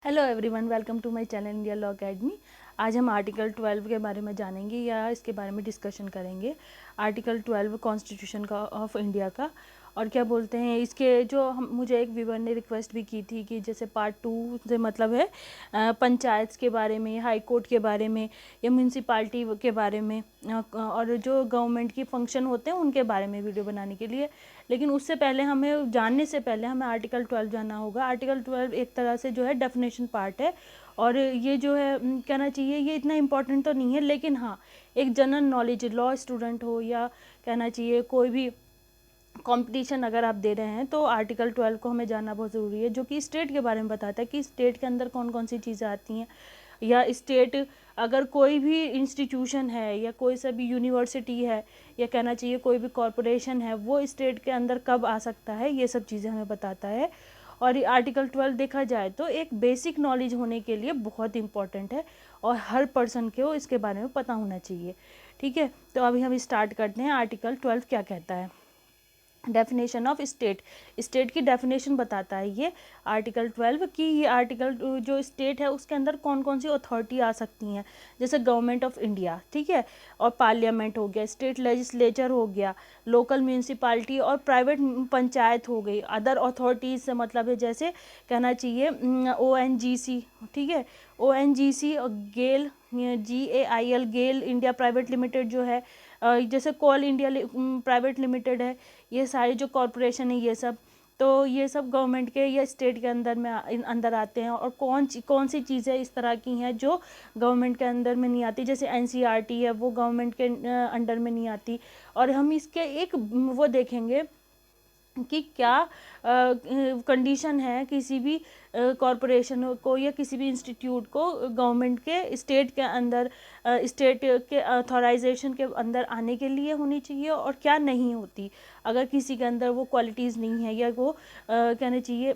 Hello everyone, welcome to my channel India law academy. आज हम article 12 के बारे में जानेंगे या इसके बारे में डिस्कशन करेंगे। आर्टिकल 12 कॉन्स्टिट्यूशन का ऑफ इंडिया का, और क्या बोलते हैं इसके जो हम मुझे एक व्यूवर ने रिक्वेस्ट भी की थी कि जैसे पार्ट 2 से मतलब है पंचायत के बारे में, हाई कोर्ट के बारे में या म्यूनसिपाल्टी के बारे में और जो गवर्नमेंट की फंक्शन होते हैं उनके बारे में वीडियो बनाने के लिए। लेकिन उससे पहले हमें जानने से पहले हमें आर्टिकल 12 जानना होगा। आर्टिकल 12 एक तरह से जो है डेफिनेशन पार्ट है, और ये जो है कहना चाहिए ये इतना इम्पोर्टेंट तो नहीं है, लेकिन हाँ एक जनरल नॉलेज, लॉ स्टूडेंट हो या कहना चाहिए कोई भी कंपटीशन अगर आप दे रहे हैं तो आर्टिकल 12 को हमें जानना बहुत ज़रूरी है, जो कि स्टेट के बारे में बताता है कि स्टेट के अंदर कौन कौन सी चीज़ें आती हैं, या स्टेट अगर कोई भी इंस्टीट्यूशन है या कोई सा भी यूनिवर्सिटी है या कहना चाहिए कोई भी कॉरपोरेशन है वो स्टेट के अंदर कब आ सकता है, ये सब चीज़ें हमें बताता है। और ये आर्टिकल 12 देखा जाए तो एक बेसिक नॉलेज होने के लिए बहुत इंपॉर्टेंट है और हर पर्सन को इसके बारे में पता होना चाहिए। ठीक है, तो अभी हम स्टार्ट करते हैं। आर्टिकल 12 क्या कहता है? डेफिनेशन ऑफ स्टेट, स्टेट की डेफिनेशन बताता है ये आर्टिकल 12 कि ये आर्टिकल जो स्टेट है उसके अंदर कौन कौन सी अथॉरिटी आ सकती हैं, जैसे गवर्नमेंट ऑफ इंडिया, ठीक है, और पार्लियामेंट हो गया, स्टेट लेजिस्लेचर हो गया, लोकल म्यूनसिपाल्टी और प्राइवेट पंचायत हो गई। अदर अथॉरिटीज़ से मतलब है जैसे कहना चाहिए ONGC, ठीक है, ONGC और गेल, GAIL, गेल इंडिया प्राइवेट लिमिटेड जो है, जैसे कोल इंडिया प्राइवेट लिमिटेड है, ये सारी जो कॉरपोरेशन है ये सब, तो ये सब गवर्नमेंट के या स्टेट के अंदर में अंदर आते हैं। और कौन सी चीज़ें इस तरह की हैं जो गवर्नमेंट के अंदर में नहीं आती, जैसे NCERT है वो गवर्नमेंट के अंडर में नहीं आती। और हम इसके एक वो देखेंगे कि क्या कंडीशन है किसी भी कॉरपोरेशन को या किसी भी इंस्टीट्यूट को गवर्नमेंट के स्टेट के अंदर स्टेट के ऑथराइजेशन के अंदर आने के लिए होनी चाहिए और क्या नहीं होती। अगर किसी के अंदर वो क्वालिटीज़ नहीं है या वो कहना चाहिए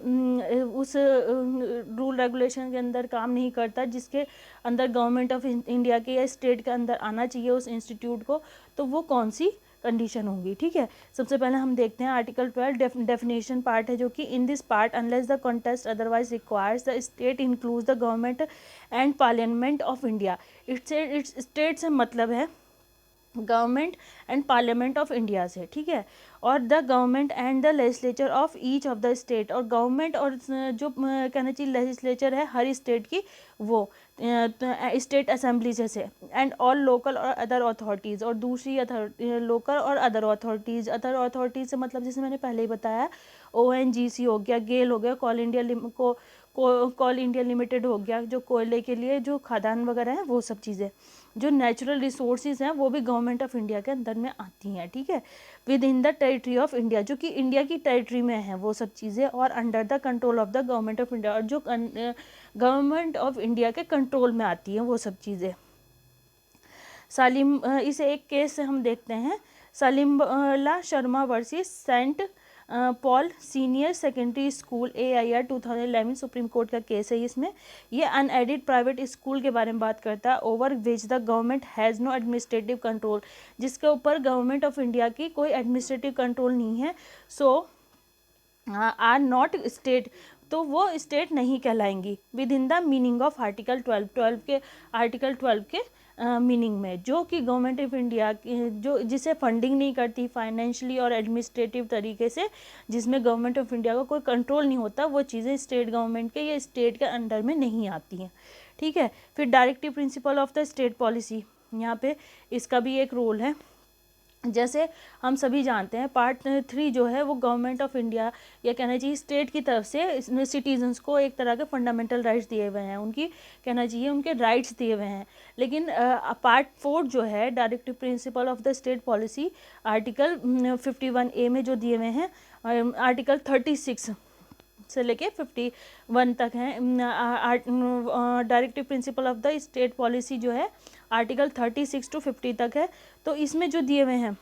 उस रूल रेगुलेशन के अंदर काम नहीं करता जिसके अंदर गवर्नमेंट ऑफ इंडिया के या स्टेट के अंदर आना चाहिए उस इंस्टीट्यूट को, तो वो कौन सी कंडीशन होंगी। ठीक है, सबसे पहले हम देखते हैं आर्टिकल 12 डेफिनेशन पार्ट है, जो कि इन this part unless the context otherwise requires the state includes the government and parliament of India. It's state से मतलब है government and parliament of India से, ठीक है, और the government and the legislature of each of the state, और government और जो कहना चाहिए लेजिस्लेचर है हर स्टेट की, वो स्टेट असेंबली जैसे, एंड ऑल लोकल और अदर अथॉरिटीज़, और दूसरी लोकल और अदर अथॉरिटीज़ से मतलब जैसे मैंने पहले ही बताया ONGC हो गया, गेल हो गया, कोल इंडिया लिमिटेड हो गया, जो कोयले के लिए जो खदान वगैरह हैं वो सब चीज़ें, जो नेचुरल रिसोर्सेज हैं वो भी गवर्नमेंट ऑफ इंडिया के अंदर में आती हैं। ठीक है, with in the territory of India, जो कि इंडिया की टेरिटरी में है वो सब चीज़ें, और under the control of the government of India, और जो गवर्नमेंट ऑफ इंडिया के कंट्रोल में आती हैं वो सब चीज़ें। इसे एक केस से हम देखते हैं, Salimla Sharma versus saint Paul senior secondary school AIR 2011 supreme court का केस है। इसमें ये अनएडेड प्राइवेट स्कूल के बारे में बात करता है, over which the government has no administrative control, जिसके ऊपर गवर्नमेंट ऑफ इंडिया की कोई एडमिनिस्ट्रेटिव कंट्रोल नहीं है। सो आर नॉट स्टेट, तो वो स्टेट नहीं कहलाएंगी within the meaning of article 12 के आर्टिकल 12 के मीनिंग में, जो कि गवर्नमेंट ऑफ इंडिया जो जिसे फंडिंग नहीं करती फाइनेंशियली और एडमिनिस्ट्रेटिव तरीके से, जिसमें गवर्नमेंट ऑफ इंडिया का कोई कंट्रोल नहीं होता, वो चीज़ें स्टेट गवर्नमेंट के या स्टेट के अंडर में नहीं आती हैं। ठीक है, फिर directive principle of the state policy, यहाँ पे इसका भी एक रोल है। जैसे हम सभी जानते हैं पार्ट 3 जो है वो गवर्नमेंट ऑफ इंडिया या कहना चाहिए स्टेट की तरफ से सिटीजन्स को एक तरह के फंडामेंटल राइट्स दिए हुए हैं, उनकी कहना चाहिए उनके राइट्स दिए हुए हैं। लेकिन पार्ट 4 जो है directive principle of the state policy, article 51A में जो दिए हुए हैं, आर्टिकल 36 से लेके 51 तक हैं। Directive principle of the state policy जो है आर्टिकल 36 to 50 तक है। तो इसमें जो दिए हुए हैं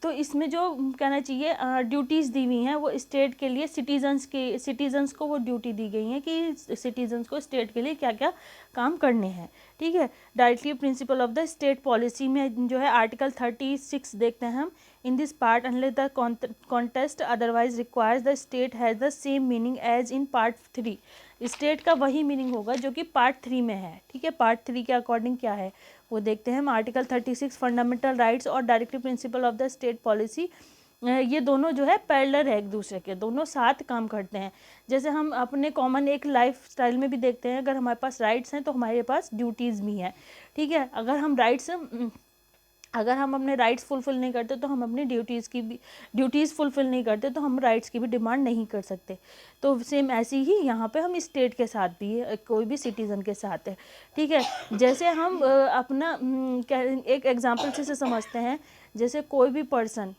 तो इसमें जो कहना चाहिए ड्यूटीज़ दी हुई हैं वो स्टेट के लिए सिटीजन्स को वो ड्यूटी दी गई हैं कि सिटीजन्स को स्टेट के लिए क्या क्या काम करने हैं, ठीक है। Directly principle of the state policy में जो है आर्टिकल 36 देखते हैं हम। In this part unless the context otherwise requires the state has the same meaning as in part 3। State का वही मीनिंग होगा जो कि पार्ट 3 में है, ठीक है। पार्ट 3 के अकॉर्डिंग क्या है वो देखते हैं हम। आर्टिकल 36 फंडामेंटल राइट्स और directive principle of the state policy, ये दोनों जो है पैरेलल है एक दूसरे के, दोनों साथ काम करते हैं। जैसे हम अपने कॉमन एक लाइफ स्टाइल में भी देखते हैं, अगर हमारे पास राइट्स हैं तो हमारे पास ड्यूटीज़ भी हैं, ठीक है। अगर हम अपने राइट्स फुलफ़िल नहीं करते तो हम अपनी ड्यूटीज़ फुलफ़िल नहीं करते तो हम राइट्स की भी डिमांड नहीं कर सकते। तो सेम ऐसी ही यहाँ पे हम स्टेट के साथ भी है, कोई भी सिटीज़न के साथ है, ठीक है। जैसे हम अपना एक एग्जांपल से समझते हैं। जैसे कोई भी पर्सन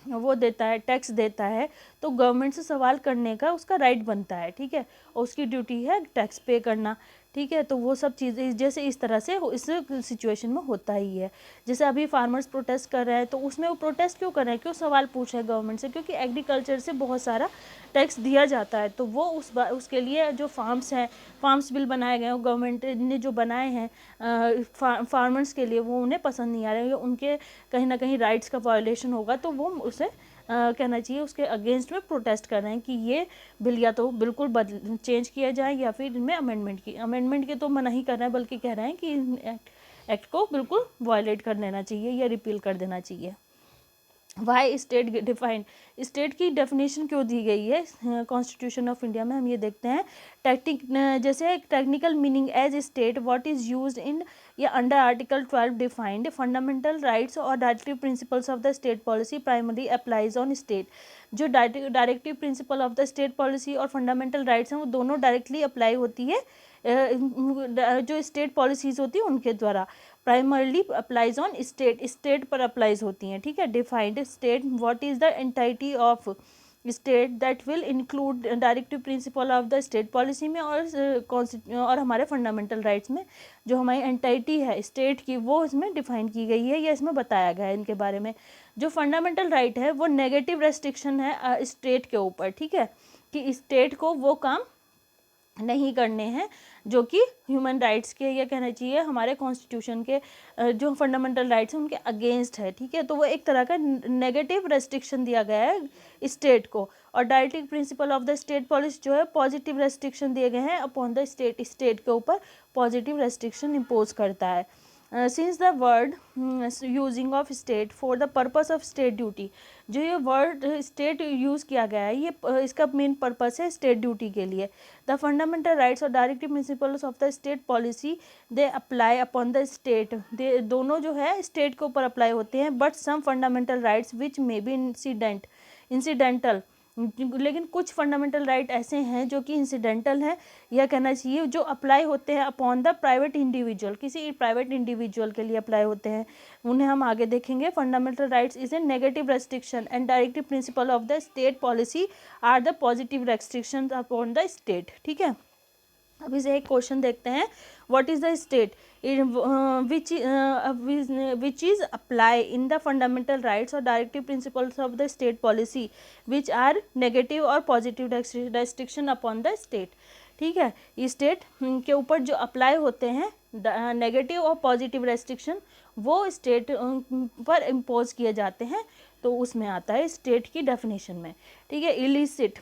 वो देता है, टैक्स देता है, तो गवर्नमेंट से सवाल करने का उसका राइट बनता है, ठीक है। और उसकी ड्यूटी है टैक्स पे करना, ठीक है। तो वो सब चीज़ें जैसे इस तरह से इस सिचुएशन में होता ही है। जैसे अभी फार्मर्स प्रोटेस्ट कर रहे हैं, तो उसमें वो प्रोटेस्ट क्यों कर रहे हैं, क्यों सवाल पूछ रहे हैं गवर्नमेंट से, क्योंकि एग्रीकल्चर से बहुत सारा टैक्स दिया जाता है। तो वो उसके लिए जो फार्म्स बिल बनाए गए हैं गवर्नमेंट ने जो बनाए हैं फार्मर्स के लिए, वो उन्हें पसंद नहीं आ रहे हैं, उनके कहीं ना कहीं राइट्स का वायोलेशन होगा, तो वो उसे कहना चाहिए उसके अगेंस्ट में प्रोटेस्ट कर रहे हैं कि ये बिल या तो बिल्कुल चेंज किया जाए या फिर इनमें अमेंडमेंट के तो मना ही कर रहे हैं, बल्कि कह रहे हैं कि एक्ट को बिल्कुल वायलेट कर देना चाहिए या रिपील कर देना चाहिए। वाई स्टेट डिफाइंड, स्टेट की डेफिनेशन क्यों दी गई है कॉन्स्टिट्यूशन ऑफ इंडिया में, हम ये देखते हैं। जैसे technical meaning as state what is used in या under article 12 defined fundamental rights और directive principles of the state policy primary applies on state. जो directive principle of the state policy और फंडामेंटल राइट्स हैं वो दोनों directly apply होती है जो स्टेट पॉलिसीज़ होती है उनके द्वारा। प्राइमरली अप्लाइज ऑन स्टेट पर अप्लाइज होती हैं, ठीक है। Defined state what is the entity of state that will include directive principle of the state policy में और हमारे फंडामेंटल राइट्स में जो हमारी एंटाइटी है स्टेट की वो इसमें डिफाइन की गई है या इसमें बताया गया है इनके बारे में। जो फंडामेंटल राइट है वो नेगेटिव रेस्ट्रिक्शन है स्टेट के ऊपर, ठीक है, कि स्टेट को वो काम नहीं करने हैं जो कि ह्यूमन राइट्स के या कहना चाहिए हमारे कॉन्स्टिट्यूशन के जो फंडामेंटल राइट्स हैं उनके अगेंस्ट है, ठीक है। तो वो एक तरह का नेगेटिव रेस्ट्रिक्शन दिया गया है स्टेट को। और directive principle of the state policy जो है पॉजिटिव रेस्ट्रिक्शन दिए गए हैं अपॉन द स्टेट के ऊपर पॉजिटिव रेस्ट्रिक्शन इम्पोज करता है। Since the word using of state for the purpose of state duty, जो ये वर्ड स्टेट यूज़ किया गया है ये इसका मेन पर्पस है स्टेट ड्यूटी के लिए। द फंडामेंटल राइट्स और directive principles of the state policy they apply upon the state, they दोनों जो है स्टेट के ऊपर अप्लाई होते हैं। But some fundamental rights which may be incidental, लेकिन कुछ फंडामेंटल राइट ऐसे हैं जो कि इंसिडेंटल हैं या कहना चाहिए जो अप्लाई होते हैं अपॉन द प्राइवेट इंडिविजुअल, किसी प्राइवेट इंडिविजुअल के लिए अप्लाई होते हैं, उन्हें हम आगे देखेंगे। Fundamental rights is a negative restriction and directive principle of the state policy are the positive restriction upon the state, ठीक है। अब इसे एक क्वेश्चन देखते हैं। What is the state which is apply in the fundamental rights or directive principles of the state policy which are negative or positive restriction upon the state, ठीक है। State के ऊपर जो अप्लाई होते हैं नेगेटिव और पॉजिटिव रेस्ट्रिक्शन वो state पर इम्पोज किए जाते हैं, तो उसमें आता है स्टेट की डेफिनेशन में, ठीक है। इलिसिट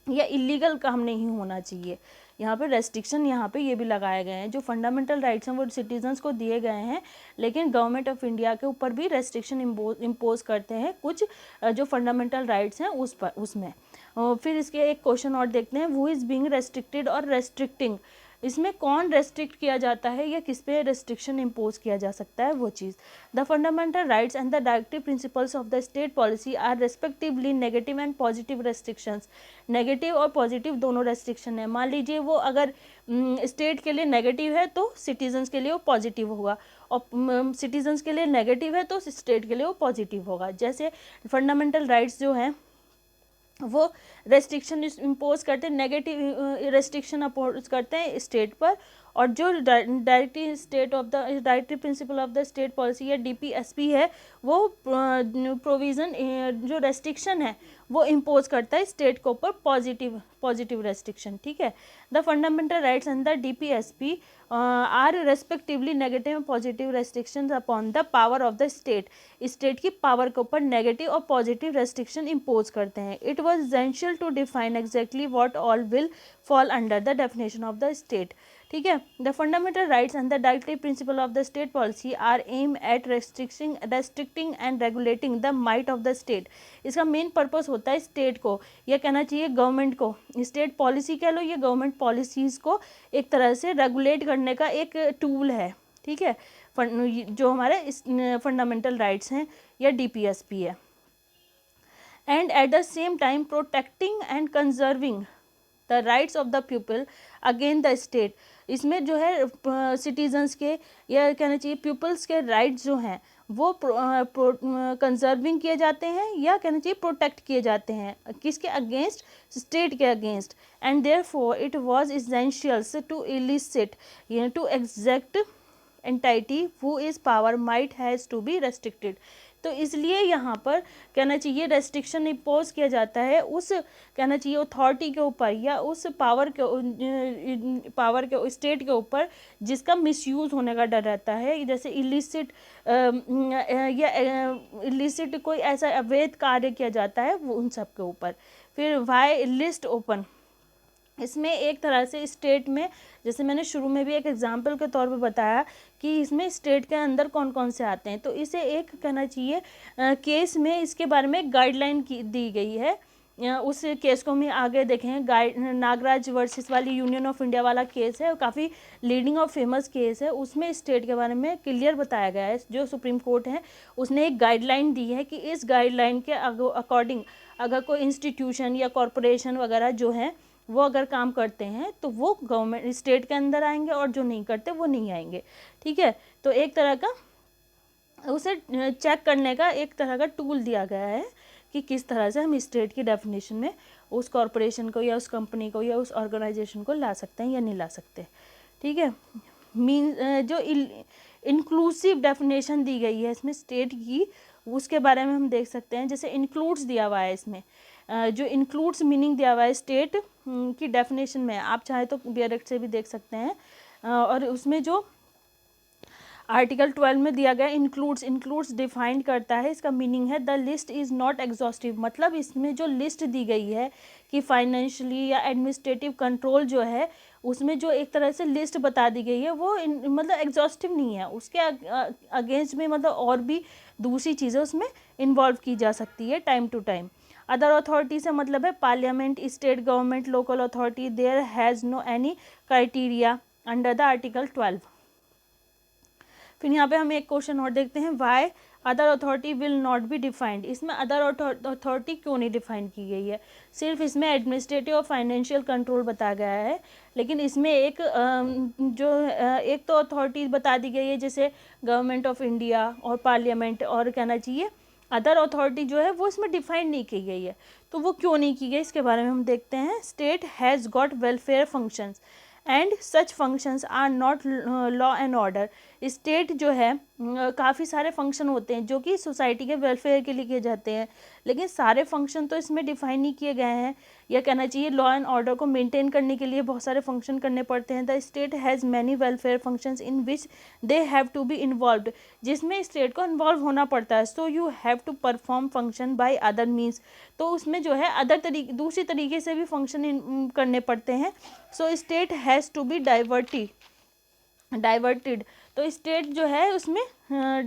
या इलीगल काम नहीं होना चाहिए। यहाँ पे रेस्ट्रिक्शन यहाँ पे ये भी लगाए गए हैं, जो फंडामेंटल राइट्स हैं वो सिटीजन्स को दिए गए हैं, लेकिन गवर्नमेंट ऑफ इंडिया के ऊपर भी रेस्ट्रिक्शन इम्पोज करते हैं कुछ जो फंडामेंटल राइट्स हैं उसमें। फिर इसके एक क्वेश्चन और देखते हैं, हु इज़ बीइंग रेस्ट्रिक्टेड और रेस्ट्रिक्टिंग, इसमें कौन रेस्ट्रिक्ट किया जाता है या किस पे रेस्ट्रिक्शन इम्पोज किया जा सकता है वो चीज़। The fundamental rights and the directive principles of the state policy are respectively negative and positive restrictions, negative और पॉजिटिव दोनों रेस्ट्रिक्शन है। मान लीजिए वो अगर स्टेट के लिए नेगेटिव है तो सिटीजन्स के लिए वो पॉजिटिव होगा, और सिटीजन्स के लिए नेगेटिव है तो स्टेट के लिए वो पॉजिटिव होगा। जैसे फंडामेंटल राइट्स जो हैं वो रेस्ट्रिक्शन इम्पोज करते हैं, नेगेटिव रेस्ट्रिक्शन अपोज करते हैं स्टेट पर। और जो directive principle of the state policy या DPSP है, वो प्रोविज़न जो रेस्ट्रिक्शन है वो इम्पोज करता है स्टेट के ऊपर, पॉजिटिव रेस्ट्रिक्शन, ठीक है। The fundamental rights and the DPSP are respectively negative and positive restrictions upon the power of the state. State की पावर के ऊपर नेगेटिव और पॉजिटिव रेस्ट्रिक्शन इम्पोज करते हैं। It was essential to define exactly what all will fall under the definition of the state, ठीक है। The fundamental rights and the directive principle of the state policy are aimed at restricting and regulating the might of the state. इसका main purpose होता है state को, या कहना चाहिए government को, स्टेट पॉलिसी कह लो, ये गवर्नमेंट पॉलिसीज़ को एक तरह से रेगुलेट करने का एक टूल है, ठीक है, जो हमारे फंडामेंटल राइट्स हैं या DPSP है। And at the same time protecting and conserving the rights of the people again the state. इसमें जो है सिटीजन्स के या कहना चाहिए पीपल्स के राइट्स जो हैं वो कंजर्विंग किए जाते हैं या कहना चाहिए प्रोटेक्ट किए जाते हैं, किसके अगेंस्ट, स्टेट के against. And therefore it was essential to elicit to exact entity who is power might has to be restricted. तो इसलिए यहाँ पर कहना चाहिए रेस्ट्रिक्शन इम्पोज किया जाता है उस कहना चाहिए अथॉरिटी के ऊपर या उस पावर के स्टेट के ऊपर जिसका मिसयूज़ होने का डर रहता है। जैसे इलिसिट या इलिसिट कोई ऐसा अवैध कार्य किया जाता है वो उन सब के ऊपर। फिर वाई लिस्ट ओपन, इसमें एक तरह से स्टेट में, जैसे मैंने शुरू में भी एक एग्जाम्पल के तौर पे बताया कि इसमें स्टेट के अंदर कौन कौन से आते हैं, तो इसे एक कहना चाहिए केस में इसके बारे में गाइडलाइन की दी गई है। उस केस को हम आगे देखें, नागराज वर्सेस वाली यूनियन ऑफ इंडिया वाला केस है, काफ़ी लीडिंग और फेमस केस है। उसमें स्टेट के बारे में क्लियर बताया गया है, जो सुप्रीम कोर्ट है उसने एक गाइडलाइन दी है कि इस गाइडलाइन के अकॉर्डिंग अगर कोई इंस्टीट्यूशन या कॉरपोरेशन वगैरह जो है वो अगर काम करते हैं तो वो गवर्नमेंट स्टेट के अंदर आएंगे, और जो नहीं करते वो नहीं आएंगे, ठीक है। तो एक तरह का उसे चेक करने का एक तरह का टूल दिया गया है कि किस तरह से हम स्टेट की डेफिनेशन में उस कॉरपोरेशन को या उस कंपनी को या उस ऑर्गेनाइजेशन को ला सकते हैं या नहीं ला सकते, ठीक है। जो इंक्लूसिव डेफिनेशन दी गई है इसमें स्टेट की, उसके बारे में हम देख सकते हैं। जैसे इंक्लूड्स दिया हुआ है इसमें, जो इंक्लूड्स मीनिंग दिया हुआ है स्टेट की डेफिनेशन में, आप चाहे तो डायरेक्ट से भी देख सकते हैं। और उसमें जो आर्टिकल 12 में दिया गया इंक्लूड्स डिफाइंड करता है, इसका मीनिंग है the list is not exhaustive. मतलब इसमें जो लिस्ट दी गई है कि फाइनेंशियली या एडमिनिस्ट्रेटिव कंट्रोल जो है उसमें जो एक तरह से लिस्ट बता दी गई है वो मतलब एग्जॉस्टिव नहीं है, उसके अगेंस्ट में मतलब और भी दूसरी चीज़ें उसमें इन्वॉल्व की जा सकती है time to time. Other authority से मतलब है parliament, state government, local authority, there has no any criteria under the article 12। फिर यहाँ पे हम एक क्वेश्चन और देखते हैं, why other authority will not be defined. इसमें अदर अथॉरिटी क्यों नहीं डिफाइन की गई है, सिर्फ इसमें एडमिनिस्ट्रेटिव और फाइनेंशियल कंट्रोल बताया गया है, लेकिन इसमें एक एक तो अथॉरिटी बता दी गई है जैसे गवर्नमेंट ऑफ इंडिया और पार्लियामेंट, और कहना चाहिए अदर अथॉरिटी जो है वो इसमें डिफाइन नहीं की गई है। तो वो क्यों नहीं की गई इसके बारे में हम देखते हैं। State has got welfare functions and such functions are not law and order. State जो है काफ़ी सारे फंक्शन होते हैं जो कि सोसाइटी के वेलफेयर के लिए किए जाते हैं, लेकिन सारे फंक्शन तो इसमें डिफाइन नहीं किए गए हैं, या कहना चाहिए लॉ एंड ऑर्डर को मेंटेन करने के लिए बहुत सारे फंक्शन करने पड़ते हैं। The state has many welfare functions in which they have to be involved, जिसमें स्टेट को इन्वॉल्व होना पड़ता है। So you have to perform function by other means, तो उसमें जो है दूसरी तरीके से भी फंक्शन करने पड़ते हैं। So state has to be diverted, तो स्टेट जो है उसमें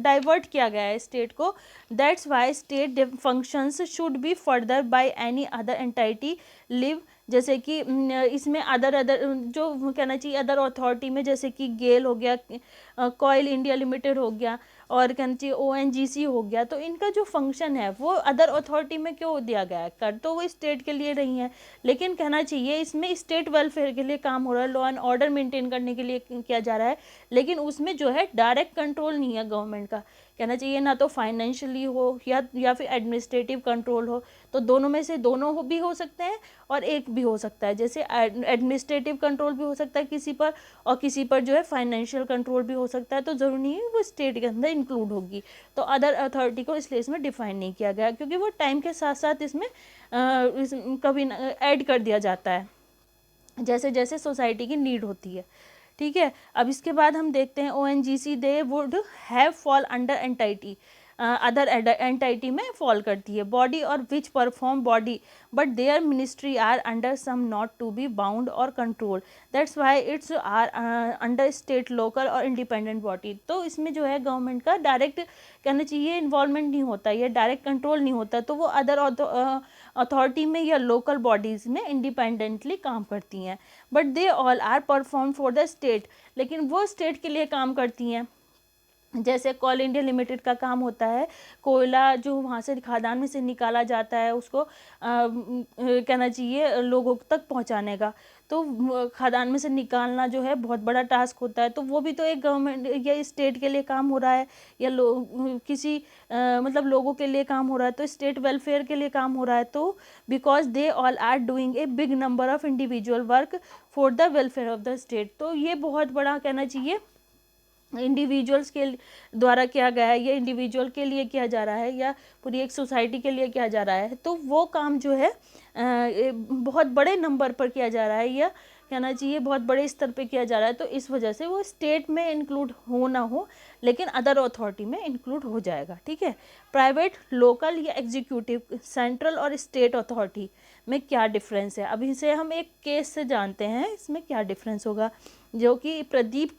डाइवर्ट किया गया है स्टेट को। That's why state functions should be further by any other entity live, जैसे कि इसमें अदर जो कहना चाहिए अदर अथॉरिटी में, जैसे कि गेल हो गया, कॉयल इंडिया लिमिटेड हो गया, और कहना चाहिए ONGC हो गया, तो इनका जो फंक्शन है वो अदर अथॉरिटी में क्यों दिया गया है? कर तो वो स्टेट के लिए रही हैं, लेकिन कहना चाहिए इसमें स्टेट वेलफेयर के लिए काम हो रहा है, लॉ एंड ऑर्डर मेंटेन करने के लिए किया जा रहा है, लेकिन उसमें जो है डायरेक्ट कंट्रोल नहीं है गवर्नमेंट का। कहना चाहिए ना तो फाइनेंशियली हो या फिर एडमिनिस्ट्रेटिव कंट्रोल हो, तो दोनों में से दोनों भी हो सकते हैं और एक भी हो सकता है। जैसे एडमिनिस्ट्रेटिव कंट्रोल भी हो सकता है किसी पर, और किसी पर जो है फाइनेंशियल कंट्रोल भी हो सकता है, तो ज़रूरी नहीं है वो स्टेट के अंदर इंक्लूड होगी। तो अदर अथॉरिटी को इसलिए इसमें डिफाइन नहीं किया गया, क्योंकि वो टाइम के साथ साथ इसमें कभी ऐड कर दिया जाता है जैसे जैसे सोसाइटी की नीड होती है। ठीक है, अब इसके बाद हम देखते हैं ONGC they would have fall under entity, other entity में फॉल करती है, बॉडी और which perform body but their ministry are under some not to be bound और control, that's why its are under state local और independent body. तो इसमें जो है गवर्नमेंट का डायरेक्ट कहना चाहिए इन्वॉल्वमेंट नहीं होता, या डायरेक्ट कंट्रोल नहीं होता, तो वो अदर अथॉरिटी में या लोकल बॉडीज़ में इंडिपेंडेंटली काम करती हैं, but they all are perform for the state, लेकिन वो स्टेट के लिए काम करती हैं। जैसे कोल इंडिया लिमिटेड का काम होता है कोयला जो वहाँ से खदान में से निकाला जाता है उसको कहना चाहिए लोगों तक पहुँचाने का, तो खदान में से निकालना जो है बहुत बड़ा टास्क होता है, तो वो भी तो एक गवर्नमेंट या स्टेट के लिए काम हो रहा है, या किसी मतलब लोगों के लिए काम हो रहा है, तो स्टेट वेलफेयर के लिए काम हो रहा है। तो because they all are doing a big number of individual work for the welfare of the state, तो ये बहुत बड़ा कहना चाहिए इंडिविजुअल्स के द्वारा किया गया है, या इंडिविजुअल के लिए किया जा रहा है, या पूरी एक सोसाइटी के लिए किया जा रहा है, तो वो काम जो है बहुत बड़े नंबर पर किया जा रहा है, या कहना चाहिए बहुत बड़े स्तर पे किया जा रहा है, तो इस वजह से वो स्टेट में इंक्लूड हो ना हो, लेकिन अदर अथॉरिटी में इंक्लूड हो जाएगा। ठीक है, प्राइवेट, लोकल या एग्जीक्यूटिव, सेंट्रल और स्टेट अथॉरिटी में क्या डिफरेंस है, अभी से हम एक केस से जानते हैं इसमें क्या डिफरेंस होगा, जो कि प्रदीप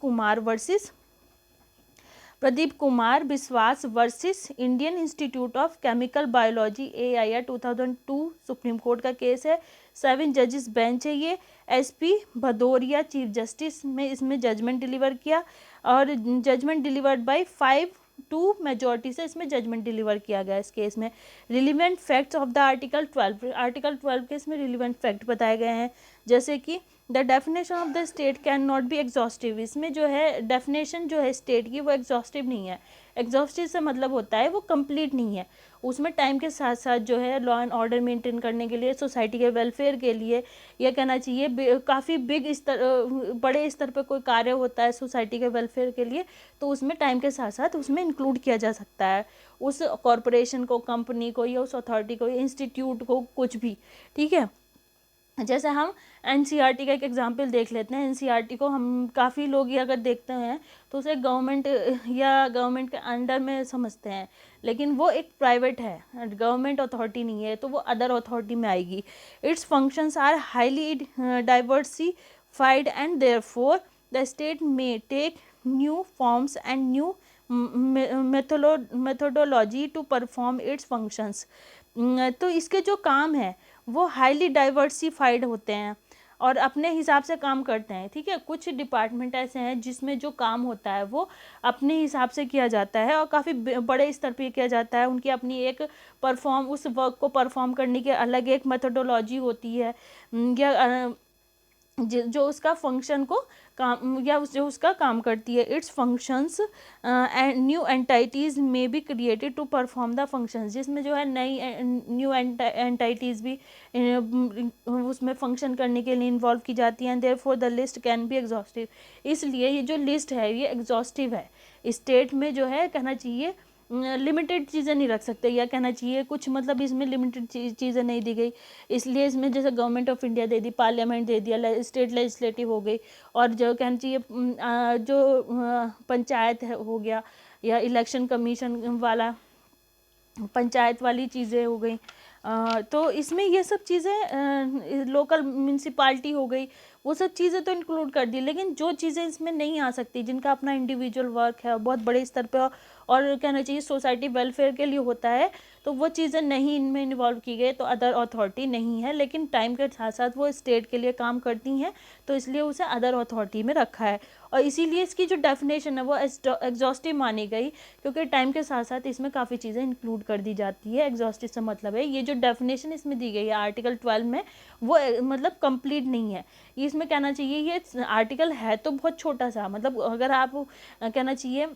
कुमार विश्वास versus Indian institute of chemical biology AIR 2002 supreme court का केस है। 7 जजेस बेंच है ये, SP भदौरिया चीफ जस्टिस में इसमें जजमेंट डिलीवर किया, और जजमेंट डिलीवर्ड बाय 5-2 मेजॉरिटी से इसमें जजमेंट डिलीवर किया गया इस केस में। Relevant facts of the article 12 के इसमें रिलीवेंट फैक्ट बताए गए हैं, जैसे कि the definition of the state can not be exhaustive, इसमें जो है डेफिनेशन जो है स्टेट की वो एग्जॉस्टिव नहीं है। एग्जॉस्टिव से मतलब होता है वो कंप्लीट नहीं है, उसमें टाइम के साथ साथ जो है लॉ एंड ऑर्डर मेंटेन करने के लिए, सोसाइटी के वेलफेयर के लिए, या कहना चाहिए काफ़ी बड़े स्तर पर कोई कार्य होता है सोसाइटी के वेलफेयर के लिए, तो उसमें टाइम के साथ साथ उसमें इंक्लूड किया जा सकता है उस कॉरपोरेशन को, कंपनी को, या उस अथॉरिटी को, इंस्टीट्यूट को, कुछ भी। ठीक है, जैसे हम NCERT का एक एग्जांपल देख लेते हैं। NCERT को हम काफ़ी लोग अगर देखते हैं तो उसे गवर्नमेंट या गवर्नमेंट के अंडर में समझते हैं, लेकिन वो एक प्राइवेट है, गवर्नमेंट अथॉरिटी नहीं है, तो वो अदर अथॉरिटी में आएगी। Its functions are highly diversified and therefore the state may take new forms and new methodology to perform its functions. तो इसके जो काम है वो हाईली डाइवर्सिफाइड होते हैं और अपने हिसाब से काम करते हैं। ठीक है, कुछ डिपार्टमेंट ऐसे हैं जिसमें जो काम होता है वो अपने हिसाब से किया जाता है और काफ़ी बड़े स्तर पे किया जाता है, उनकी अपनी एक उस वर्क को परफॉर्म करने की अलग एक मेथोडोलॉजी होती है, या जो उसका फंक्शन को काम या जो उसका काम करती है। Its functions and new entities में be created to perform the functions, जिसमें जो है नई न्यू एंटाइटीज़ भी उसमें फंक्शन करने के लिए इन्वॉल्व की जाती हैं। Therefore the list can be exhaustive, इसलिए ये जो लिस्ट है ये एग्जॉस्टिव है। स्टेट में जो है कहना चाहिए लिमिटेड चीज़ें नहीं रख सकते, या कहना चाहिए कुछ मतलब इसमें लिमिटेड चीज़ें नहीं दी गई, इसलिए इसमें जैसे गवर्नमेंट ऑफ इंडिया दे दी, पार्लियामेंट दे दिया, स्टेट लेजिस्लेटिव हो गई, और जो कहना चाहिए जो पंचायत हो गया या इलेक्शन कमीशन वाला पंचायत वाली चीज़ें हो गई, तो इसमें ये सब चीज़ें लोकल म्यूनसिपाल्टी हो गई, वो सब चीज़ें तो इंक्लूड कर दी। लेकिन जो चीज़ें इसमें नहीं आ सकती, जिनका अपना इंडिविजुअल वर्क है बहुत बड़े स्तर पे और कहना चाहिए सोसाइटी वेलफेयर के लिए होता है, तो वो चीज़ें नहीं इनमें इन्वॉल्व की गई तो अदर अथॉरिटी नहीं है, लेकिन टाइम के साथ साथ वो स्टेट के लिए काम करती हैं तो इसलिए उसे अदर अथॉरिटी में रखा है। और इसीलिए इसकी जो डेफिनेशन है वो एग्जॉस्टिव मानी गई, क्योंकि टाइम के साथ साथ इसमें काफ़ी चीज़ें इंक्लूड कर दी जाती है। एग्जॉस्टिव से मतलब है ये जो डेफिनेशन इसमें दी गई है आर्टिकल 12 में वो मतलब कंप्लीट नहीं है। ये इसमें कहना चाहिए ये आर्टिकल है तो बहुत छोटा सा, मतलब अगर आप कहना चाहिए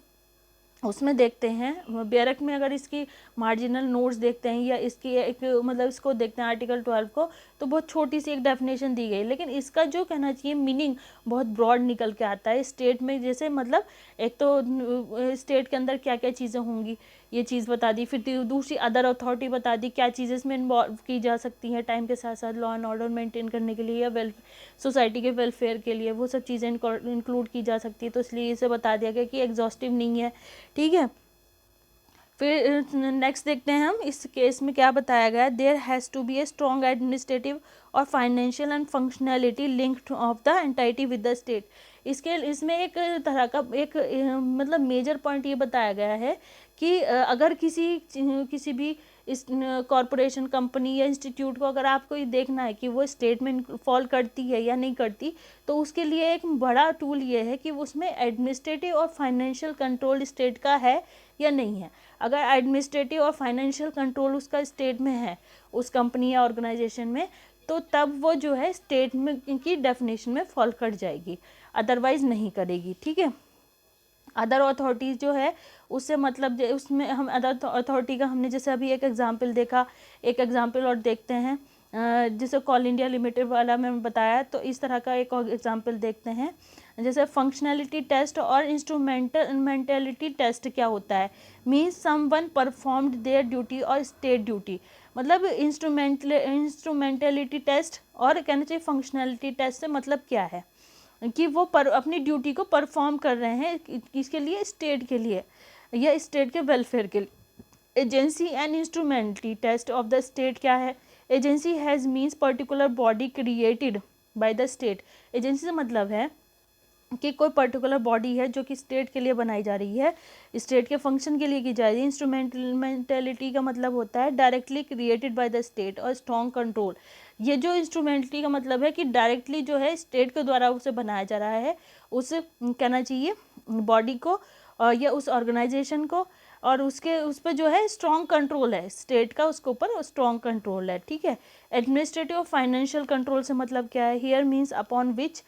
उसमें देखते हैं बेरक में अगर इसकी मार्जिनल नोट्स देखते हैं या इसकी एक मतलब इसको देखते हैं आर्टिकल 12 को, तो बहुत छोटी सी एक डेफिनेशन दी गई, लेकिन इसका जो कहना चाहिए मीनिंग बहुत ब्रॉड निकल के आता है। स्टेट में जैसे मतलब एक तो स्टेट के अंदर क्या क्या चीज़ें होंगी ये चीज़ बता दी, फिर दूसरी अदर अथॉरिटी बता दी क्या चीज़ें इसमें इन्वॉल्व की जा सकती हैं टाइम के साथ साथ लॉ एंड ऑर्डर मेंटेन करने के लिए या सोसाइटी के वेलफेयर के लिए, वो सब चीज़ें इंक्लूड की जा सकती है। तो इसलिए इसे बता दिया गया कि एग्जॉस्टिव नहीं है, ठीक है। फिर नेक्स्ट देखते हैं हम इस केस में क्या बताया गया है। There has to be a strong administrative और financial and functionality linked of the entity with the state. इसमें एक तरह का एक मतलब मेजर पॉइंट ये बताया गया है कि अगर किसी भी इस कॉरपोरेशन कंपनी या इंस्टीट्यूट को अगर आपको ये देखना है कि वो स्टेट में फॉल करती है या नहीं करती, तो उसके लिए एक बड़ा टूल ये है कि उसमें एडमिनिस्ट्रेटिव और फाइनेंशियल कंट्रोल स्टेट का है या नहीं है। अगर एडमिनिस्ट्रेटिव और फाइनेंशियल कंट्रोल उसका स्टेट में है उस कंपनी या ऑर्गेनाइजेशन में, तो तब वो जो है स्टेट में की डेफिनेशन में फॉल कर जाएगी, अदरवाइज नहीं करेगी, ठीक है। अदर अथॉरिटीज़ जो है उससे मतलब उसमें हम अदर अथॉरिटी का हमने जैसे अभी एक एग्जांपल देखा, एक एग्जांपल और देखते हैं जैसे कोल इंडिया लिमिटेड वाला मैंने बताया, तो इस तरह का एक और एग्जांपल देखते हैं। जैसे फंक्शनैलिटी टेस्ट और इंस्ट्रूमेंटलिटी टेस्ट क्या होता है, means someone performed there duty और स्टेट ड्यूटी। मतलब इंस्ट्रूमेंटलिटी टेस्ट और कहना चाहिए फंक्शनैलिटी टेस्ट से मतलब क्या है कि वो अपनी ड्यूटी को परफॉर्म कर रहे हैं किसके लिए, स्टेट के लिए या स्टेट के वेलफेयर के लिए। Agency and instrumentally test of the state क्या है, agency has means particular body created by the state. Agency से मतलब है कि कोई पर्टिकुलर बॉडी है जो कि स्टेट के लिए बनाई जा रही है, स्टेट के फंक्शन के लिए की जा रही है। इंस्ट्रूमेंटलिटी का मतलब होता है directly created by the state और स्ट्रॉन्ग कंट्रोल। ये जो इंस्ट्रूमेंटली का मतलब है कि डायरेक्टली जो है स्टेट के द्वारा उसे बनाया जा रहा है, उस कहना चाहिए बॉडी को या उस ऑर्गेनाइजेशन को, और उस पर जो है स्ट्रॉन्ग कंट्रोल है स्टेट का, उसके ऊपर स्ट्रॉन्ग कंट्रोल है, ठीक है। एडमिनिस्ट्रेटिव और फाइनेंशियल कंट्रोल से मतलब क्या है, हियर मीन्स अपॉन विच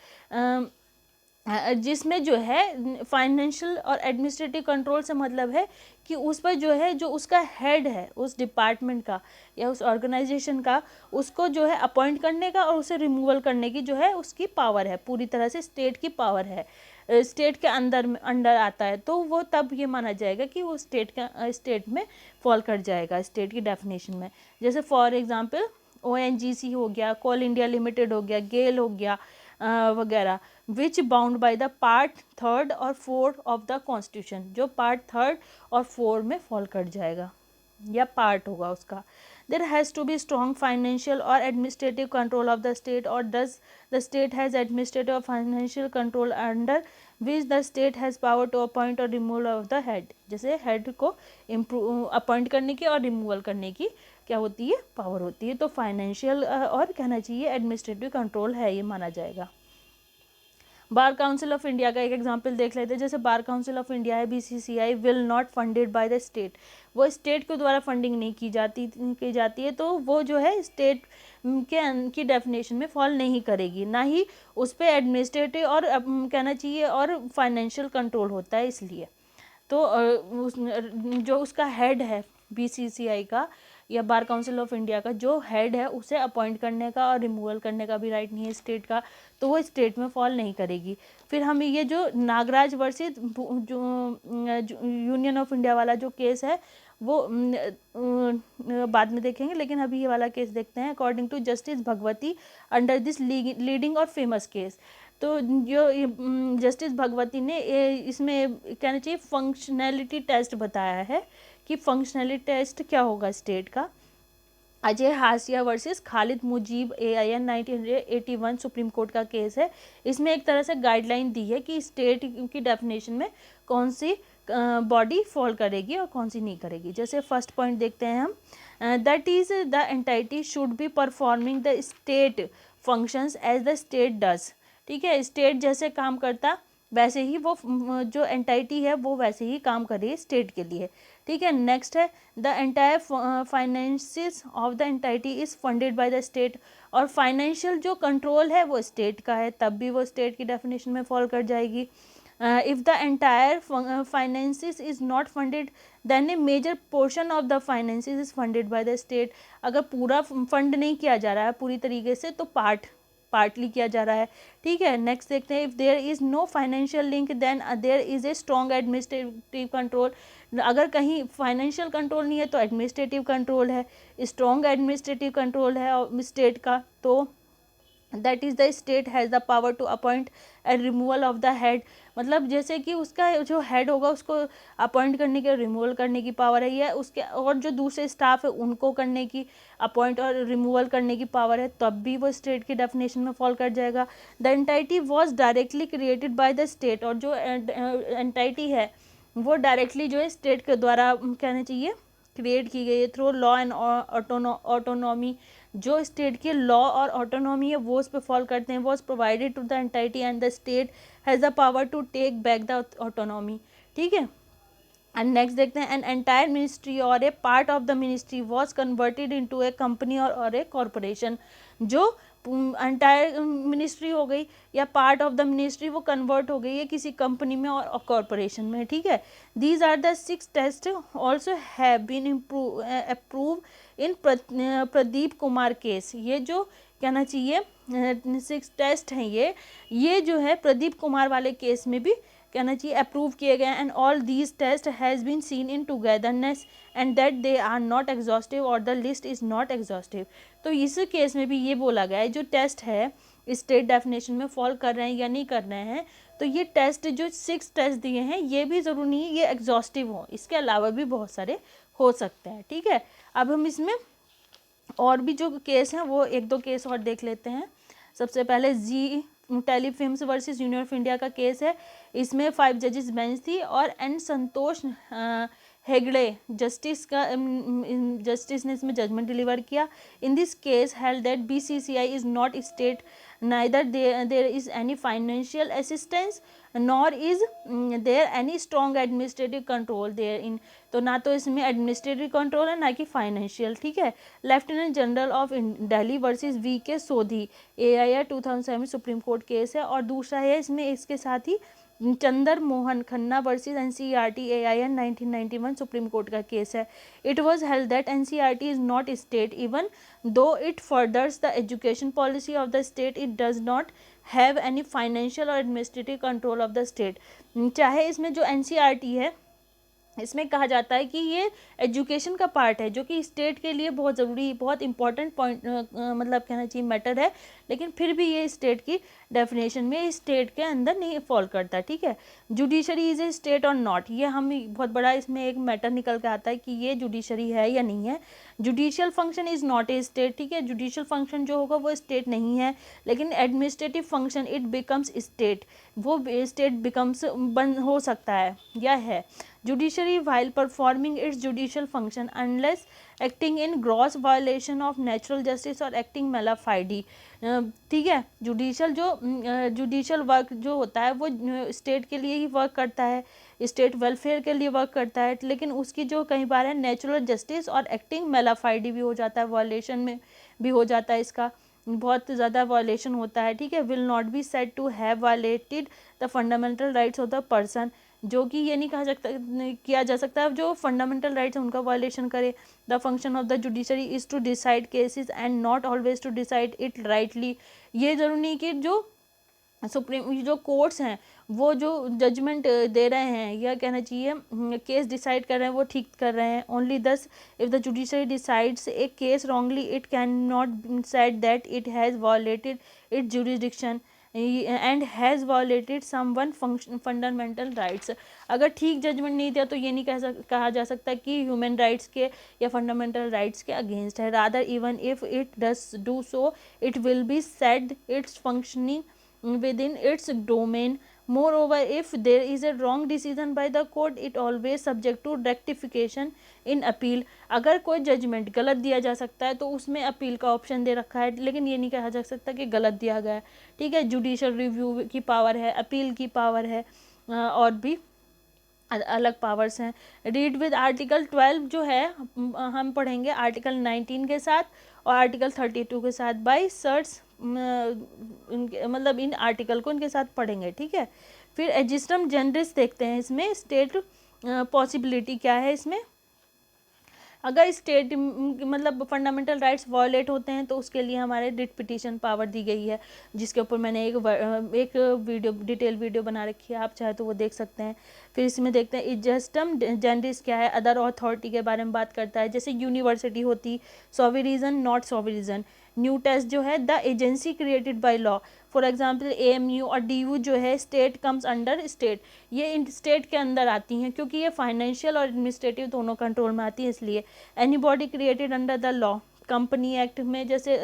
जिसमें जो है फाइनेंशियल और एडमिनिस्ट्रेटिव कंट्रोल से मतलब है कि उस पर जो है जो उसका हेड है उस डिपार्टमेंट का या उस ऑर्गेनाइजेशन का, उसको जो है अपॉइंट करने का और उसे रिमूवल करने की जो है उसकी पावर है, पूरी तरह से स्टेट की पावर है, स्टेट के अंडर आता है, तो वो तब ये माना जाएगा कि वो स्टेट में फॉल कर जाएगा स्टेट की डेफिनेशन में। जैसे फॉर एग्जांपल ONGC हो गया, कोल इंडिया लिमिटेड हो गया, गेल हो गया वगैरह, विच बाउंड बाय द पार्ट 3 और 4 ऑफ द कॉन्स्टिट्यूशन, जो पार्ट 3 और 4 में फॉल कर जाएगा या पार्ट होगा उसका। There has to be strong financial और administrative control of the state, और does the state has administrative और financial control under which the state has power to appoint और रिमूवल ऑफ द हेड। जैसे head को appoint करने की और removal करने की क्या होती है, पावर होती है। तो फाइनेंशियल और कहना चाहिए एडमिनिस्ट्रेटिव कंट्रोल है ये माना जाएगा। बार काउंसिल ऑफ इंडिया का एक एग्जांपल देख लेते हैं। जैसे बार काउंसिल ऑफ इंडिया है BCCI will not funded by the state, वो स्टेट के द्वारा फंडिंग नहीं की जाती है, तो वो जो है स्टेट की डेफिनेशन में फॉल नहीं करेगी, ना ही उस पर एडमिनिस्ट्रेटिव और कहना चाहिए और फाइनेंशियल कंट्रोल होता है। इसलिए तो जो उसका हेड है BCCI का या बार काउंसिल ऑफ इंडिया का जो हेड है उसे अपॉइंट करने का और रिमूवल करने का भी राइट नहीं है स्टेट का, तो वो स्टेट में फॉल नहीं करेगी। फिर हम ये जो नागराज वर्सेस जो यूनियन ऑफ इंडिया वाला जो केस है वो बाद में देखेंगे, लेकिन अभी ये वाला केस देखते हैं। According to justice Bhagwati under this leading और फेमस केस, तो जो जस्टिस भगवती ने इसमें कहना चाहिए फंक्शनैलिटी टेस्ट बताया है कि फंक्शनैलिटी टेस्ट क्या होगा स्टेट का। Ajay Hasia versus Khalid Mujib AIN 1981 supreme court का केस है। इसमें एक तरह से गाइडलाइन दी है कि स्टेट की डेफिनेशन में कौन सी बॉडी फॉल करेगी और कौन सी नहीं करेगी। जैसे फर्स्ट पॉइंट देखते हैं हम, that is the entity should be performing the state functions as the state does. ठीक है, स्टेट जैसे काम करता वैसे ही वो जो एंटाइटी है वो वैसे ही काम कर रही है स्टेट के लिए। ठीक है, नेक्स्ट है the entire finances of the entity is funded by the state. और फाइनेंशियल जो कंट्रोल है वो स्टेट का है, तब भी वो स्टेट की डेफिनेशन में फॉल कर जाएगी। If the entire finances is not funded then a major portion of the finances is funded by the state. अगर पूरा फंड नहीं किया जा रहा है पूरी तरीके से तो पार्टली किया जा रहा है। ठीक है, नेक्स्ट देखते हैं, if there is no financial link then there is a strong administrative control. अगर कहीं फाइनेंशियल कंट्रोल नहीं है तो एडमिनिस्ट्रेटिव कंट्रोल है, स्ट्रॉन्ग एडमिनिस्ट्रेटिव कंट्रोल है स्टेट का, तो that is the state has the power to appoint and removal of the head. मतलब जैसे कि उसका जो हेड होगा उसको अपॉइंट करने के, रिमूवल करने की पावर है, या उसके और जो दूसरे स्टाफ है उनको करने की, अपॉइंट और रिमूवल करने की पावर है, तब भी वो स्टेट की डेफिनेशन में फॉल कर जाएगा। The entity was directly created by the state. और जो एंटाइटी है वो डायरेक्टली जो है स्टेट के द्वारा कहना चाहिए क्रिएट की गई है थ्रू लॉ एंड ऑटोनॉमी। जो स्टेट के लॉ और ऑटोनॉमी है वो उस पर फॉल करते हैं, was provided to the entity and the state has the power to take back the autonomy. ठीक है, एंड नेक्स्ट देखते हैं, एन एंटायर मिनिस्ट्री और a part of the ministry was converted into a company और a corporation. जो entire ministry हो गई या पार्ट ऑफ द मिनिस्ट्री वो कन्वर्ट हो गई है किसी कंपनी में और कॉरपोरेशन में। ठीक है, these are the 6 test also have been approve in Pradeep Kumar case. ये जो कहना चाहिए 6 टेस्ट हैं ये जो है प्रदीप कुमार वाले केस में भी कहना चाहिए अप्रूव किए गए। And all these test has been seen in togetherness and that they are not exhaustive और the list is not exhaustive. तो इस केस में भी ये बोला गया है जो टेस्ट है स्टेट डेफिनेशन में फॉल कर रहे हैं या नहीं कर रहे हैं, तो ये टेस्ट जो 6 टेस्ट दिए हैं ये भी ज़रूरी नहीं है ये एग्जॉस्टिव हो, इसके अलावा भी बहुत सारे हो सकते हैं। ठीक है, अब हम इसमें और भी जो केस हैं वो 1-2 केस और देख लेते हैं। सबसे पहले Zee telefilms versus union of India का केस है। इसमें 5 जजेस बेंच थी और एन संतोष हेगड़े जस्टिस ने इसमें जजमेंट डिलीवर किया। In this case held that BCCI is not state, neither there is any financial assistance nor is there any strong administrative control there in. तो ना तो इसमें एडमिनिस्ट्रेटिव कंट्रोल है ना कि फाइनेंशियल। ठीक है, lieutenant general of Delhi versus V K Sodhi AIR 2007 supreme court case है। और दूसरा है इसमें इसके साथ ही Chander Mohan Khanna versus NCERT AIR 1991 supreme court का केस है। It was held that NCERT is not state even though it furthers the education policy of the state, it does not have any financial और administrative control of the state. चाहे इसमें जो NCERT है इसमें कहा जाता है कि ये एजुकेशन का पार्ट है जो कि स्टेट के लिए बहुत ज़रूरी, बहुत इंपॉर्टेंट पॉइंट मतलब कहना चाहिए मैटर है, लेकिन फिर भी ये स्टेट की डेफिनेशन में स्टेट के अंदर नहीं फॉल करता। ठीक है, जुडिशरी इज ए स्टेट और नॉट, ये हम बहुत बड़ा इसमें एक मैटर निकल के आता है कि ये जुडिशरी है या नहीं है। Judicial function is not a state. ठीक है, जुडिशियल फंक्शन जो होगा वो स्टेट नहीं है, लेकिन administrative function it becomes state, वो स्टेट बिकम्स बन हो सकता है या है। Judiciary while performing its judicial function unless acting in gross violation of natural justice or acting mala fide। ठीक है, जुडिशियल वर्क जो होता है वो स्टेट के लिए ही वर्क करता है, स्टेट वेलफेयर के लिए वर्क करता है, लेकिन उसकी जो कई बार है नेचुरल जस्टिस और एक्टिंग मेला फाइडी भी हो जाता है, वायलेशन में भी हो जाता है, इसका बहुत ज़्यादा वायलेशन होता है। ठीक है, will not be said to have violated the fundamental rights of the person, जो कि ये नहीं कहा सकता किया जा सकता जो फंडामेंटल राइट्स उनका वायलेशन करे। The function of the judiciary is to decide cases and not always to decide it rightly. ये ज़रूरी नहीं कि जो सुप्रीम जो कोर्ट्स हैं वो जो जजमेंट दे रहे हैं या कहना चाहिए केस डिसाइड कर रहे हैं वो ठीक कर रहे हैं। ओनली दस if the judiciary decides A case wrongly it can not said that it has violated it's jurisdiction and has violated someone fundamental rights. अगर ठीक जजमेंट नहीं दिया तो ये नहीं कहा जा सकता कि ह्यूमन राइट्स के या फंडामेंटल राइट्स के अगेंस्ट है। Rather even if it does do so it will be said it's functioning with in its domain Moreover, if there is a wrong decision by the court, it always subject to rectification in appeal. अगर कोई judgement गलत दिया जा सकता है तो उसमें appeal का ऑप्शन दे रखा है, लेकिन ये नहीं कहा जा सकता कि गलत दिया गया है, ठीक है। जुडिशल रिव्यू की पावर है, अपील की पावर है, और भी अलग पावर्स हैं। रीड विद आर्टिकल 12 जो है हम पढ़ेंगे आर्टिकल 19 के साथ और आर्टिकल 32 के साथ बाय सर्च, मतलब इन आर्टिकल को इनके साथ पढ़ेंगे, ठीक है। फिर एजिस्टम जनरिस देखते हैं, इसमें स्टेट पॉसिबिलिटी क्या है। इसमें अगर स्टेट मतलब फंडामेंटल राइट्स वायलेट होते हैं तो उसके लिए हमारे रिट पिटीशन पावर दी गई है, जिसके ऊपर मैंने एक वीडियो डिटेल वीडियो बना रखी है, आप चाहे तो वो देख सकते हैं। फिर इसमें देखते हैं एडजस्टम जनरिस क्या है। अदर अथॉरिटी के बारे में बात करता है, जैसे यूनिवर्सिटी होती, सॉवरिजन नॉट सॉवरिजन। न्यू टेस्ट जो है the agency created by law, for example AMU और DU जो है स्टेट कम्स अंडर स्टेट, ये इन स्टेट के अंदर आती हैं क्योंकि ये फाइनेंशियल और एडमिनिस्ट्रेटिव दोनों कंट्रोल में आती है इसलिए। Any body created under the law, company act में जैसे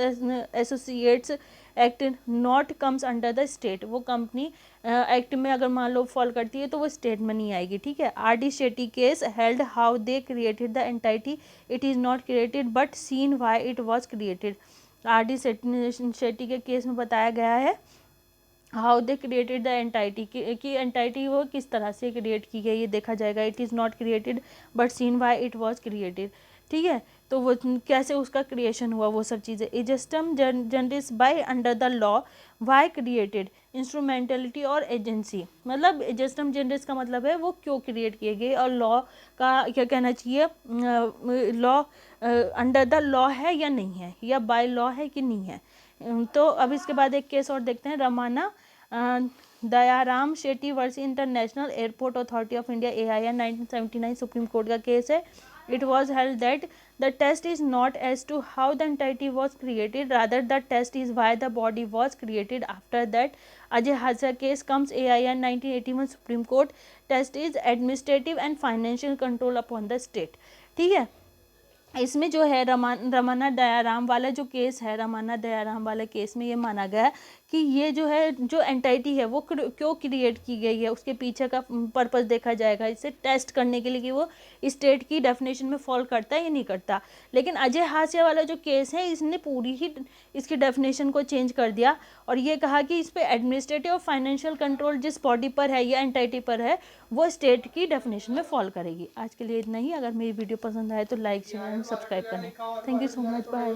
associates act not comes under the state, वो कंपनी एक्ट में अगर मान लो फॉल करती है तो वो स्टेट में नहीं आएगी, ठीक है। RD Shetty case held how they created the entity, it is not created but seen why it was created. RD Shetty के केस में बताया गया है how they created the entity, कि एंटाइटी वो किस तरह से क्रिएट की गई, ये देखा जाएगा। It is not created but seen why it was created, ठीक है। तो वो कैसे उसका क्रिएशन हुआ, वो सब चीज़ें। एजेस्टम जनरिस बाय अंडर द लॉ, वाई क्रिएटेड, इंस्ट्रूमेंटलिटी और एजेंसी, मतलब एजेस्टम जनरिस का मतलब है वो क्यों क्रिएट किए गए, और लॉ का क्या कहना चाहिए, लॉ अंडर द लॉ है या नहीं है, या बाय लॉ है कि नहीं है। तो अब इसके बाद एक केस और देखते हैं, Ramana Dayaram Shetty versus international airport authority of India AIR 1979 supreme court का केस है। It was held that the test is not as to how the entity was created, rather the test is why the body was created. After that, Ajay Haza case comes AIR 1981 Supreme Court. Test is administrative and financial control upon the state. ठीक है। इसमें जो है रमाना दयाराम वाला जो case है, रमाना दयाराम वाले case में ये माना गया कि ये जो है जो एंटाइटी है वो क्यों क्रिएट की गई है, उसके पीछे का पर्पस देखा जाएगा, इसे टेस्ट करने के लिए कि वो स्टेट की डेफिनेशन में फॉल करता है या नहीं करता। लेकिन अजय हाशिया वाला जो केस है इसने पूरी ही इसकी डेफिनेशन को चेंज कर दिया और ये कहा कि इस पर एडमिनिस्ट्रेटिव और फाइनेंशियल कंट्रोल जिस बॉडी पर है या एंटाइटी पर है वो स्टेट की डेफिनेशन में फॉल करेगी। आज के लिए इतना ही। अगर मेरी वीडियो पसंद आए तो लाइक शेयर एंड सब्सक्राइब करें। Thank you so much, bye.